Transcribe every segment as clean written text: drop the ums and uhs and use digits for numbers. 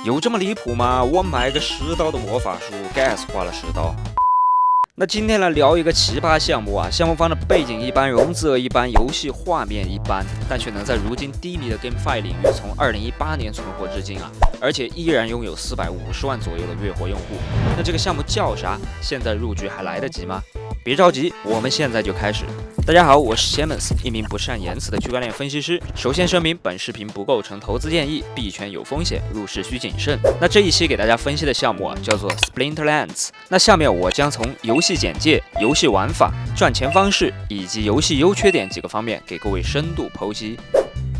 有这么离谱吗？我买个10刀的魔法书 ，gas 花了10刀。那今天来聊一个奇葩项目啊，项目方的背景一般，融资额一般，游戏画面一般，但却能在如今低迷的 GameFi 领域从2018年存活至今啊，而且依然拥有450万左右的月活用户。那这个项目叫啥？现在入局还来得及吗？别着急，我们现在就开始。大家好，我是 Simmons， 一名不善言辞的区块链分析师。首先声明，本视频不构成投资建议，币圈有风险，入市需谨慎。那这一期给大家分析的项目啊，叫做 Splinterlands。那下面我将从游戏简介、游戏玩法、赚钱方式以及游戏优缺点几个方面给各位深度剖析。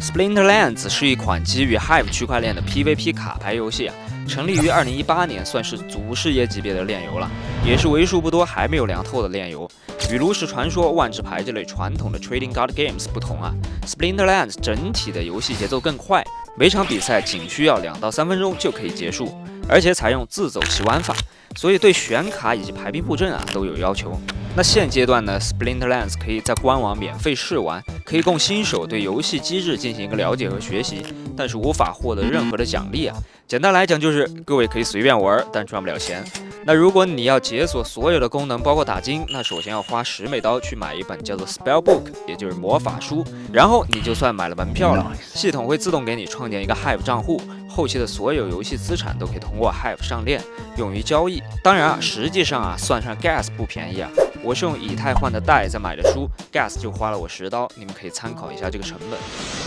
Splinterlands 是一款基于 Hive 区块链的 PVP 卡牌游戏啊，成立于2018年，算是祖师爷级别的链游了，也是为数不多还没有凉透的链游。与炉石传说、万智牌这类传统的 Trading Card Games 不同啊 ，Splinterlands 整体的游戏节奏更快，每场比赛仅需要2到3分钟就可以结束，而且采用自走棋玩法，所以对选卡以及排兵布阵啊都有要求。那现阶段呢 ，Splinterlands 可以在官网免费试玩，可以供新手对游戏机制进行一个了解和学习，但是无法获得任何的奖励啊。简单来讲就是各位可以随便玩，但赚不了钱。那如果你要解锁所有的功能，包括打金，那首先要花10美刀去买一本叫做 Spellbook， 也就是魔法书，然后你就算买了门票了，系统会自动给你创建一个 Hive 账户，后期的所有游戏资产都可以通过 Hive 上链，用于交易。当然啊，实际上啊，算上 gas 不便宜啊。我是用以太换的代在买的书 ，gas 就花了我10刀，你们可以参考一下这个成本。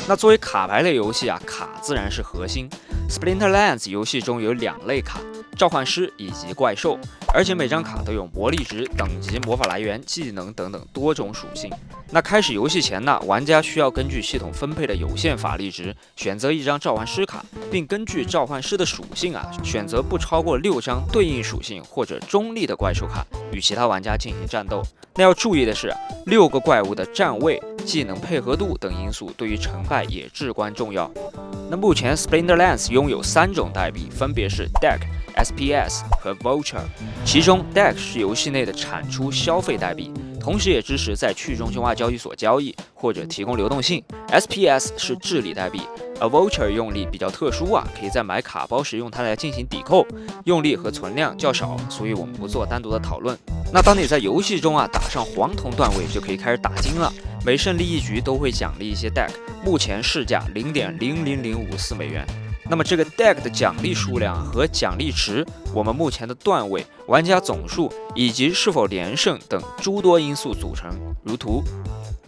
那作为卡牌类游戏啊，卡自然是核心。Splinterlands 游戏中有2类卡，召唤师以及怪兽，而且每张卡都有魔力值、等级、魔法来源、技能等等多种属性。那开始游戏前呢，玩家需要根据系统分配的有限法力值，选择一张召唤师卡，并根据召唤师的属性啊，选择不超过6张对应属性或者中立的怪兽卡，与其他玩家进行战斗。那要注意的是，6个怪物的站位、技能配合度等因素对于成败也至关重要。那目前 Splinterlands 拥有3种代币，分别是 DEX、SPS 和 Vulture。其中 DEX 是游戏内的产出消费代币，同时也支持在去中心化交易所交易或者提供流动性。SPS 是治理代币，而 Vulture 用力比较特殊啊，可以在买卡包时用它来进行抵扣，用力和存量较少，所以我们不做单独的讨论。那当你在游戏中啊打上黄铜段位，就可以开始打金了。每胜利1局都会奖励一些 DEX， 目前市价0.00054美元。那么这个 DEX 的奖励数量和奖励池，我们目前的段位、玩家总数以及是否连胜等诸多因素组成，如图。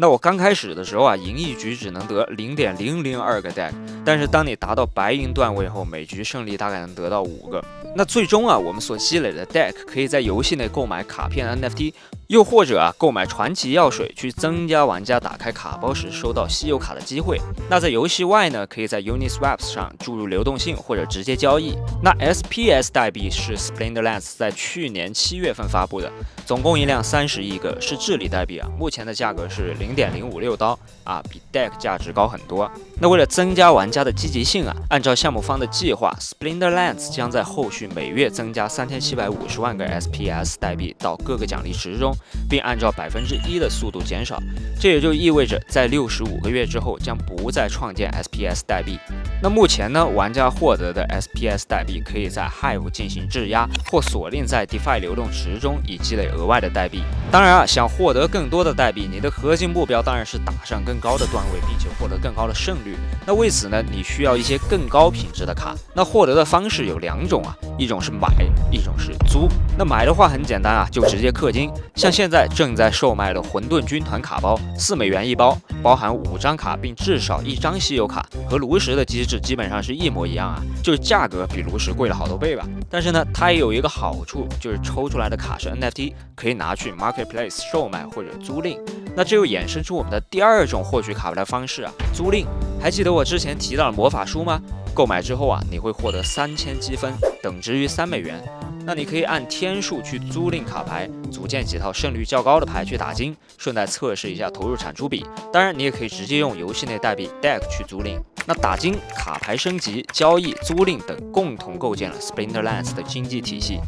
那我刚开始的时候啊，赢1局只能得0.002个 DEX， 但是当你达到白银段位后，每局胜利大概能得到5个。那最终啊，我们所积累的 DEX 可以在游戏内购买卡片 NFT， 又或者啊购买传奇药水，去增加玩家打开卡包时收到稀有卡的机会。那在游戏外呢，可以在 Uniswaps 上注入流动性或者直接交易。那 SPS 代币是 Splinterlands 在去年7月份发布的，总供应量30亿个，是治理代币啊，目前的价格是0.056刀啊，比 DEX 价值高很多。那为了增加玩家的积极性啊，按照项目方的计划 ，Splinterlands 将在后续每月增加3750万个 SPS 代币到各个奖励池中，并按照1%的速度减少。这也就意味着在65个月之后将不再创建 SPS 代币。那目前呢，玩家获得的 SPS 代币可以在 Hive 进行质押，或锁定在 DeFi 流动池中以积累额外的代币。当然啊，想获得更多的代币，你的核心目标当然是打上更高的段位，并且获得更高的胜率。那为此呢，你需要一些更高品质的卡。那获得的方式有2种啊，一种是买，一种是租。那买的话很简单啊，就直接氪金。像现在正在售卖的混沌军团卡包，4美元一包，包含5张卡，并至少1张稀有卡，和炉石的机制基本上是一模一样啊，就是价格比炉石贵了好多倍吧。但是呢，它也有一个好处，就是抽出来的卡是 NFT， 可以拿去 Marketplace 售卖或者租赁。那这又衍生出我们的第2种获取卡牌的方式啊，租赁。还记得我之前提到的魔法书吗？购买之后啊，你会获得3000积分，等值于3美元。那你可以按天数去租赁卡牌，组建几套胜率较高的牌去打金，顺带测试一下投入产出比。当然，你也可以直接用游戏内代币 DEX 去租赁。那打金、卡牌升级、交易、租赁等共同构建了 Splinterlands 的经济体系。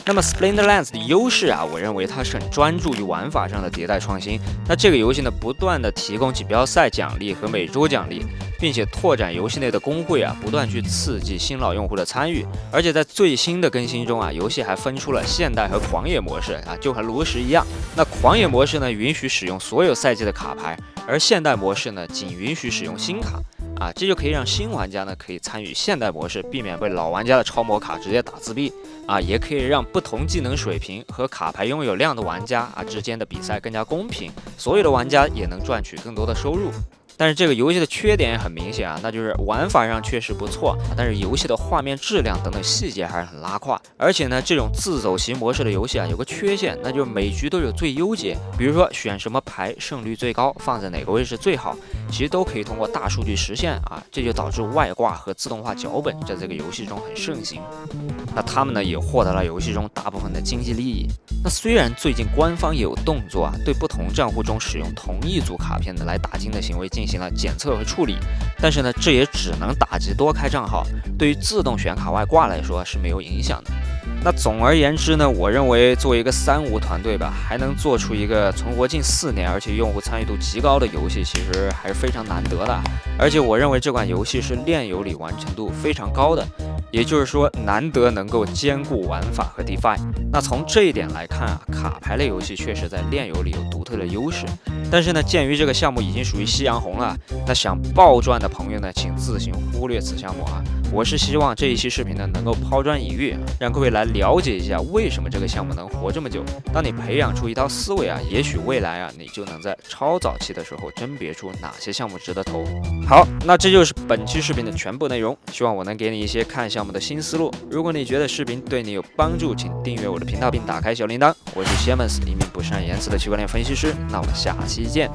那么 Splinterlands 的优势啊，我认为它是很专注于玩法上的迭代创新。那这个游戏呢，不断的提供锦标赛奖励和每周奖励，并且拓展游戏内的工会啊，不断去刺激新老用户的参与。而且在最新的更新中啊，游戏还分出了现代和狂野模式啊，就和炉石一样。那狂野模式呢，允许使用所有赛季的卡牌，而现代模式呢，仅允许使用新卡。这就可以让新玩家呢可以参与现代模式，避免被老玩家的超模卡直接打自闭也可以让不同技能水平和卡牌拥有量的玩家之间的比赛更加公平，所有的玩家也能赚取更多的收入。但是这个游戏的缺点也很明显那就是玩法上确实不错，但是游戏的画面质量等等细节还是很拉胯。而且呢，这种自走棋模式的游戏有个缺陷，那就是每局都有最优解，比如说选什么牌胜率最高，放在哪个位置最好，其实都可以通过大数据实现这就导致外挂和自动化脚本在这个游戏中很盛行。那他们呢也获得了游戏中大部分的经济利益。那虽然最近官方也有动作对不同账户中使用同一组卡片的来打金的行为进行了检测和处理，但是呢，这也只能打击多开账号，对于自动选卡外挂来说是没有影响的。那总而言之呢，我认为作为一个3无团队吧，还能做出一个存活近4年，而且用户参与度极高的游戏，其实还是非常难得的。而且我认为这款游戏是炼油里完成度非常高的，也就是说难得能够兼顾玩法和 DeFi。那从这一点来看卡牌类游戏确实在炼油里有独特的优势。但是呢，鉴于这个项目已经属于夕阳红了，那想暴赚的朋友呢，请自行忽略此项目我是希望这一期视频呢能够抛砖引玉，让各位来了解一下为什么这个项目能活这么久。当你培养出一套思维也许未来你就能在超早期的时候甄别出哪些项目值得投。好，那这就是本期视频的全部内容，希望我能给你一些看项目的新思路。如果你觉得视频对你有帮助，请订阅我的频道并打开小铃铛。我是 Siemens， 一名不善言辞的区块链分析师，那我们下期见。